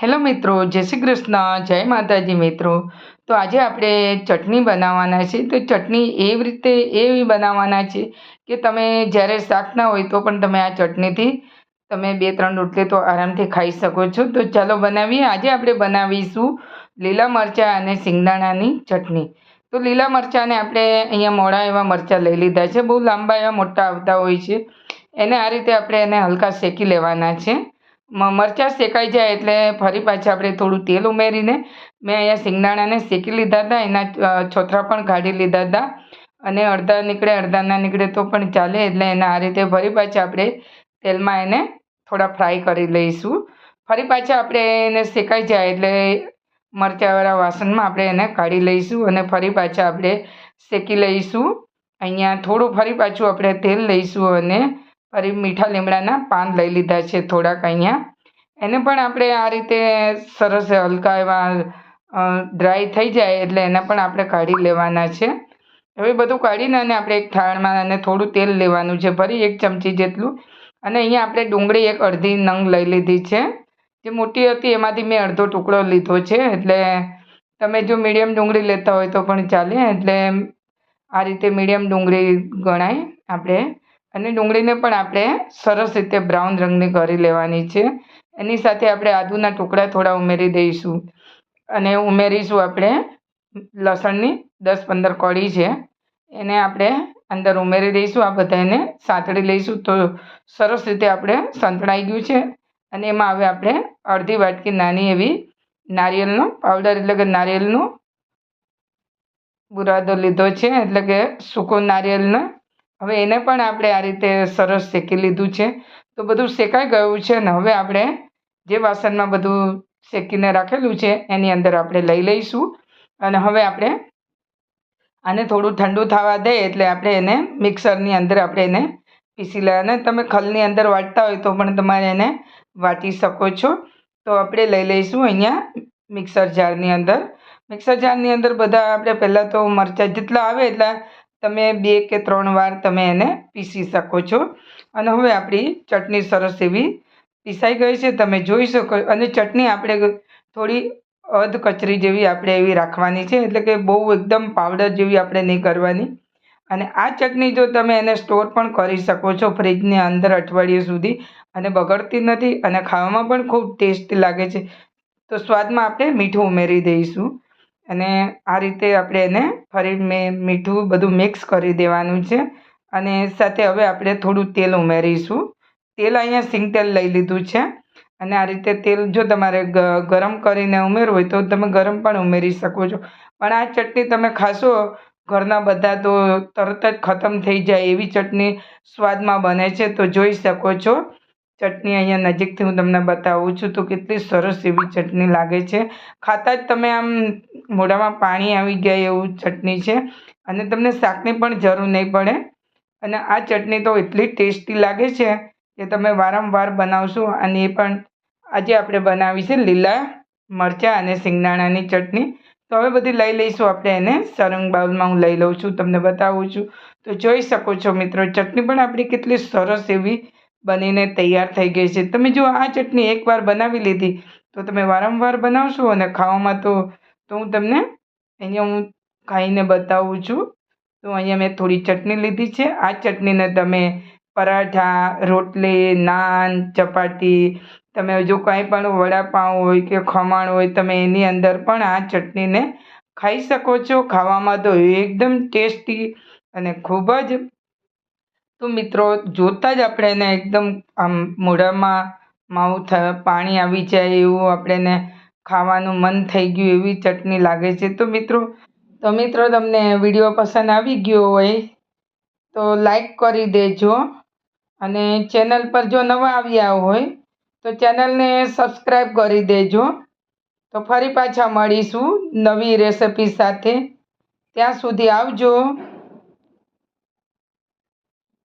Hello મિત્રો, જય શ્રી કૃષ્ણ, જય માતાજી મિત્રો. તો આજે આપણે ચટણી બનાવવાના છે. તો ચટણી એવી બનાવવાના છે કે તમે જ્યારે શાક ના હોય તો પણ તમે આ ચટણીથી તમે 2-3 રોટલી તો આરામથી ખાઈ શકો છો. તો ચાલો બનાવીએ. આજે આપણે બનાવીશું લીલા મરચાં અને સિંગદાણાની ચટણી. તો લીલા મરચાંને આપણે અહીંયા મોડા એવા મરચાં લઈ લીધા છે. બહુ લાંબા એવા મોટા આવતા હોય છે. એને આ રીતે આપણે એને હલકા શેકી લેવાના છે. મરચાં શેકાઈ જાય એટલે ફરી પાછા આપણે થોડું તેલ ઉમેરીને મેં અહીંયા સિંગદાણાને શેકી લીધા હતા. એના છોતરા પણ કાઢી લીધા હતા અને અડધા નીકળે અડધા ના નીકળે તો પણ ચાલે. એટલે એને આ રીતે ફરી પાછા આપણે તેલમાં એને થોડા ફ્રાય કરી લઈશું. ફરી પાછા આપણે એને શેકાઈ જાય એટલે મરચાંવાળા વાસણમાં આપણે એને કાઢી લઈશું અને ફરી પાછા આપણે શેકી લઈશું. અહીંયા થોડું ફરી પાછું આપણે તેલ લઈશું અને ફરી મીઠા લીમડાના પાન લઈ લીધા છે થોડાક અહીંયા. એને પણ આપણે આ રીતે સરસ હલકા એવા ડ્રાય થઈ જાય એટલે એને પણ આપણે કાઢી લેવાના છે. હવે બધું કાઢીને અને આપણે એક થાળમાં અને થોડું તેલ લેવાનું છે, ફરી 1 ચમચી જેટલું. અને અહીંયા આપણે ડુંગળી એક અડધી નંગ લઈ લીધી છે. જે મોટી હતી એમાંથી મેં અડધો ટુકડો લીધો છે. એટલે તમે જો મીડિયમ ડુંગળી લેતા હોય તો પણ ચાલે. એટલે આ રીતે મીડિયમ ડુંગળી ગણાય આપણે. અને ડુંગળીને પણ આપણે સરસ રીતે બ્રાઉન રંગની કરી લેવાની છે. એની સાથે આપણે આદુના ટુકડા થોડા ઉમેરી દઈશું અને ઉમેરીશું આપણે લસણની 10-15 કળી છે, એને આપણે અંદર ઉમેરી દઈશું. આ બધાને સાંતળી લઈશું તો સરસ રીતે આપણે સંતળાઈ ગયું છે. અને એમાં હવે આપણે અડધી વાટકી નાની એવી નારિયેળનો પાવડર એટલે કે નારિયેળનો બુરાદો લીધો છે, એટલે કે સૂકો નારિયેળનો. હવે એને પણ આપણે આ રીતે સરસ શેકી લીધું છે. તો બધું શેકાઈ ગયું છે ને હવે આપણે જે વાસણમાં બધું શેકીને રાખેલું છે એની અંદર આપણે લઈ લઈશું. અને હવે આપણે આને થોડું ઠંડુ થવા દે એટલે આપણે એને મિક્સરની અંદર આપણે એને પીસી લઈએ. અને તમે ખલની અંદર વાટતા હોય તો પણ તમારે એને વાટી શકો છો. તો આપણે લઈ લઈશું અહીંયા મિક્સર જારની અંદર. મિક્સર જારની અંદર બધા આપણે પહેલાં તો મરચાં જેટલા આવે એટલા તમે 2 કે 3 વાર તમે એને પીસી શકો છો. અને હવે આપણી ચટણી સરસ એવી પીસાઈ ગઈ છે, તમે જોઈ શકો. અને ચટણી આપણે થોડી અધ કચરી જેવી આપણે એવી રાખવાની છે, એટલે કે બહુ એકદમ પાવડર જેવી આપણે નહીં કરવાની. અને આ ચટણી જો તમે એને સ્ટોર પણ કરી શકો છો ફ્રીજની અંદર અઠવાડિયા સુધી, અને બગડતી નથી અને ખાવામાં પણ ખૂબ ટેસ્ટી લાગે છે. તો સ્વાદમાં આપણે મીઠું ઉમેરી દઈશું અને આ રીતે આપણે એને ફરી મીઠું બધું મિક્સ કરી દેવાનું છે. અને સાથે હવે આપણે થોડું તેલ ઉમેરીશું. તેલ અહીંયા સિંગ તેલ લઈ લીધું છે. અને આ રીતે તેલ જો તમારે ગરમ કરીને ઉમેરવું હોય તો તમે ગરમ પણ ઉમેરી શકો છો. પણ આ ચટણી તમે ખાશો ઘરના બધા તો તરત જ ખતમ થઈ જાય એવી ચટણી સ્વાદમાં બને છે. તો જોઈ શકો છો ચટણી અહીંયા નજીકથી હું તમને બતાવું છું તો કેટલી સરસ એવી ચટણી લાગે છે. ખાતા જ તમે આમ મોઢામાં પાણી આવી ગયા એવું ચટણી છે. અને તમને શાકની પણ જરૂર નહીં પડે. અને આ ચટણી તો એટલી ટેસ્ટી લાગે છે કે તમે વારંવાર બનાવશો. અને એ પણ આજે આપણે બનાવી છે લીલા મરચાં અને સિંગદાણાની ચટણી. તો હવે બધી લઈ લઈશું આપણે એને સર્વિંગ બાઉલમાં હું લઈ લઉં છું, તમને બતાવું છું. તો જોઈ શકો છો મિત્રો ચટણી પણ આપણી કેટલી સરસ એવી બનીને તૈયાર થઈ ગઈ છે. તમે જો આ ચટણી એકવાર બનાવી લીધી તો તમે વારંવાર બનાવશો. અને ખાવામાં તો હું તમને અહીંયા હું ખાઈને બતાવું છું. તો અહીંયા મેં થોડી ચટણી લીધી છે. આ ચટણીને તમે પરાઠા, રોટલી, નાન, ચપાટી, તમે જો કાંઈ પણ વડાપાઉં હોય કે ખમણ હોય તમે એની અંદર પણ આ ચટણીને ખાઈ શકો છો. ખાવામાં તો એકદમ ટેસ્ટી અને ખૂબ જ. તો મિત્રો જોતાં જ આપણે એને એકદમ આમ મોઢામાં પાણી આવી જાય એવું આપણે એને ખાવાનું મન થઈ ગયું એવી ચટણી લાગે છે. તો મિત્રો તમને વિડીયો પસંદ આવી ગયો હોય તો લાઈક કરી દેજો. અને ચેનલ પર જો નવા આવ્યા હોય તો ચેનલને સબસ્ક્રાઈબ કરી દેજો. તો ફરી પાછા મળીશું નવી રેસિપી સાથે. ત્યાં સુધી આવજો.